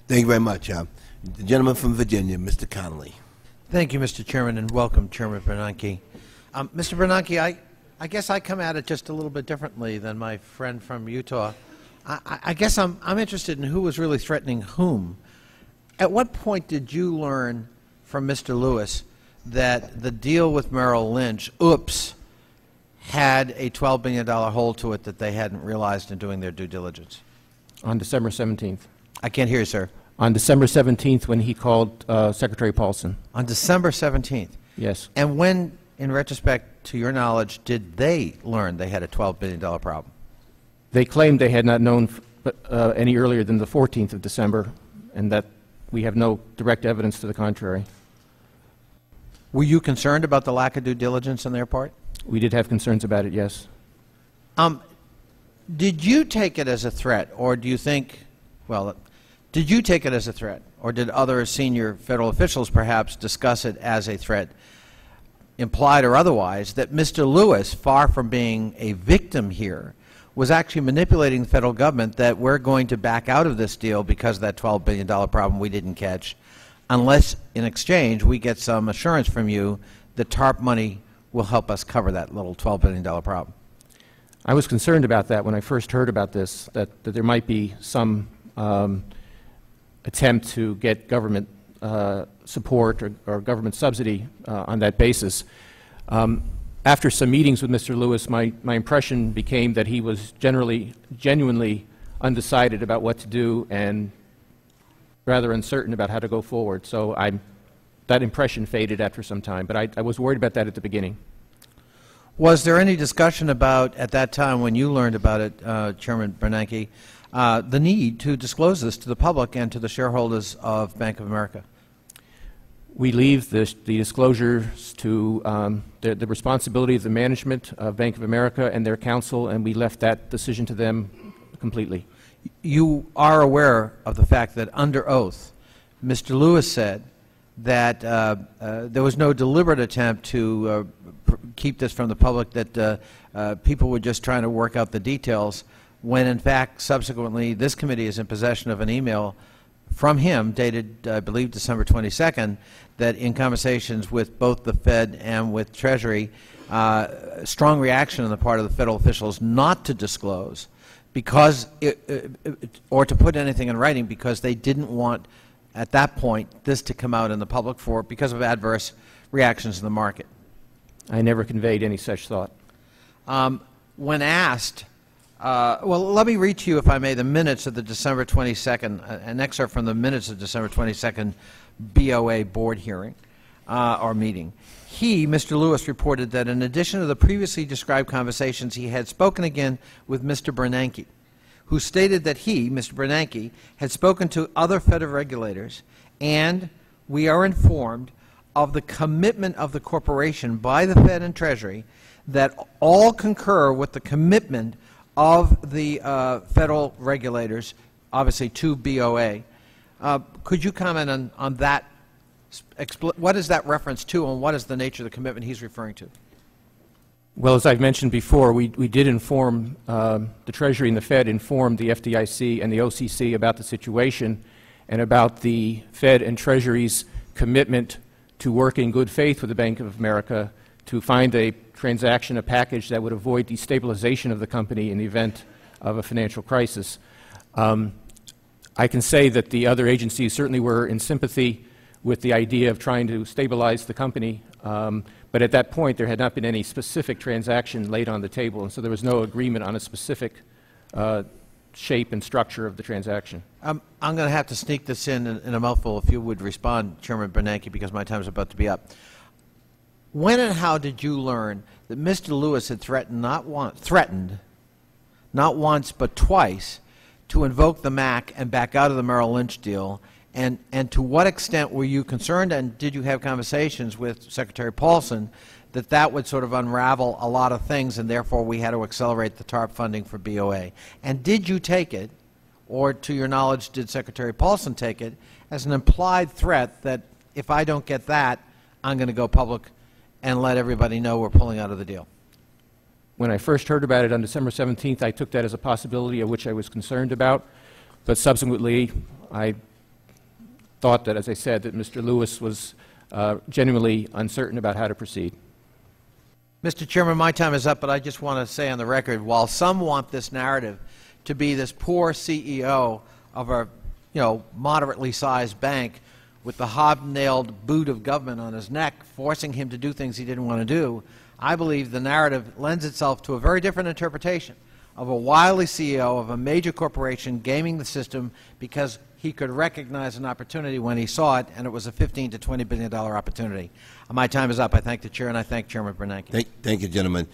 Thank you very much. The gentleman from Virginia, Mr. Connolly. Thank you, Mr. Chairman, and welcome, Chairman Bernanke. Mr. Bernanke, I guess I come at it just a little bit differently than my friend from Utah. I guess I'm interested in who was really threatening whom. At what point did you learn from Mr. Lewis that the deal with Merrill Lynch, had a $12 billion hold to it that they hadn't realized in doing their due diligence? On December 17th. I can't hear you, sir. On December 17th when he called Secretary Paulson. On December 17th? Yes. And when, in retrospect, to your knowledge, did they learn they had a $12 billion problem? They claimed they had not known any earlier than the 14th of December, and that we have no direct evidence to the contrary. Were you concerned about the lack of due diligence on their part? We did have concerns about it, yes. Did you take it as a threat, or do you think, well, did you take it as a threat, or did other senior federal officials perhaps discuss it as a threat, implied or otherwise, that Mr. Lewis, far from being a victim here, was actually manipulating the federal government that we're going to back out of this deal because of that $12 billion problem we didn't catch, unless in exchange we get some assurance from you that TARP money will help us cover that little $12 billion problem? I was concerned about that when I first heard about this, that there might be some attempt to get government support or government subsidy on that basis. After some meetings with Mr. Lewis, my impression became that he was genuinely undecided about what to do and rather uncertain about how to go forward. So that impression faded after some time, but I was worried about that at the beginning. Was there any discussion about, at that time when you learned about it, Chairman Bernanke, the need to disclose this to the public and to the shareholders of Bank of America? We leave the disclosures to the responsibility of the management of Bank of America and their counsel, and we left that decision to them completely. You are aware of the fact that under oath, Mr. Lewis said that there was no deliberate attempt to keep this from the public, that people were just trying to work out the details, when in fact subsequently this committee is in possession of an email from him dated, I believe, December 22nd, that in conversations with both the Fed and with Treasury, strong reaction on the part of the federal officials not to disclose because or to put anything in writing, because they didn't want at that point this to come out in the public because of adverse reactions in the market. I never conveyed any such thought. When asked, well, let me read to you, if I may, the minutes of the December 22nd, an excerpt from the minutes of December 22nd BOA board hearing or meeting. He, Mr. Lewis, reported that in addition to the previously described conversations, he had spoken again with Mr. Bernanke, who stated that he, Mr. Bernanke, had spoken to other federal regulators, and we are informed of the commitment of the corporation by the Fed and Treasury that all concur with the commitment of the federal regulators, obviously to BOA. Could you comment on that? What is that reference to, and what is the nature of the commitment he's referring to? Well, as I've mentioned before, we did inform, the Treasury and the Fed informed the FDIC and the OCC about the situation and about the Fed and Treasury's commitment to work in good faith with the Bank of America to find a transaction, a package that would avoid destabilization of the company in the event of a financial crisis. I can say that the other agencies certainly were in sympathy with the idea of trying to stabilize the company, but at that point there had not been any specific transaction laid on the table, and so there was no agreement on a specific shape and structure of the transaction. I'm going to have to sneak this in a mouthful if you would respond, Chairman Bernanke, because my time is about to be up. When and how did you learn that Mr. Lewis had threatened not once but twice to invoke the MAC and back out of the Merrill Lynch deal, and to what extent were you concerned, and did you have conversations with Secretary Paulson that that would sort of unravel a lot of things and therefore we had to accelerate the TARP funding for BOA? And did you take it, or to your knowledge did Secretary Paulson take it, as an implied threat that if I don't get that, I'm going to go public and let everybody know we're pulling out of the deal? When I first heard about it on December 17th, I took that as a possibility of which I was concerned about, but subsequently I thought that, as I said, that Mr. Lewis was genuinely uncertain about how to proceed. Mr. Chairman, my time is up, but I just want to say on the record, while some want this narrative to be this poor CEO of a moderately sized bank with the hobnailed boot of government on his neck, forcing him to do things he didn't want to do, I believe the narrative lends itself to a very different interpretation of a wily CEO of a major corporation gaming the system because he could recognize an opportunity when he saw it, and it was a $15 to $20 billion opportunity. My time is up. I thank the Chair, and I thank Chairman Bernanke. Thank you, gentlemen.